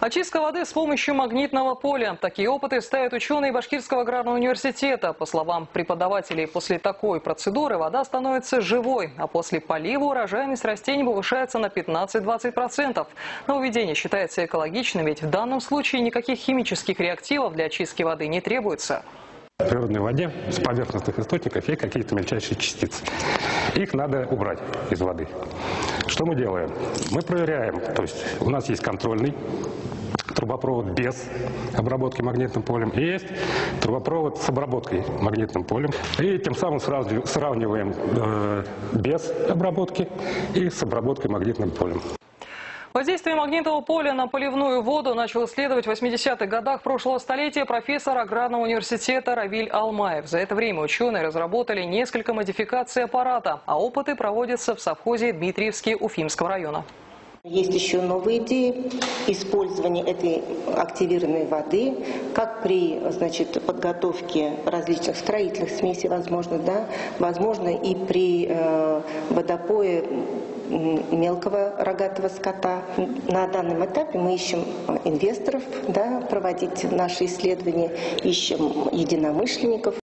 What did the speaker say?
Очистка воды с помощью магнитного поля. Такие опыты ставят ученые Башкирского аграрного университета. По словам преподавателей, после такой процедуры вода становится живой, а после полива урожайность растений повышается на 15-20%. Нововведение считается экологичным, ведь в данном случае никаких химических реактивов для очистки воды не требуется. В природной воде с поверхностных источников есть какие-то мельчайшие частицы. Их надо убрать из воды. Что мы делаем? Мы проверяем, то есть у нас есть контрольный трубопровод без обработки магнитным полем и есть трубопровод с обработкой магнитным полем. И тем самым сравниваем без обработки и с обработкой магнитным полем. Воздействие магнитного поля на поливную воду начал исследовать в 80-х годах прошлого столетия профессор аграрного университета Равиль Алмаев. За это время ученые разработали несколько модификаций аппарата, а опыты проводятся в совхозе Дмитриевский Уфимского района. Есть еще новые идеи использования этой активированной воды, как при подготовке различных строительных смесей, возможно и при водопое мелкого рогатого скота. На данном этапе мы ищем инвесторов, проводить наши исследования, ищем единомышленников.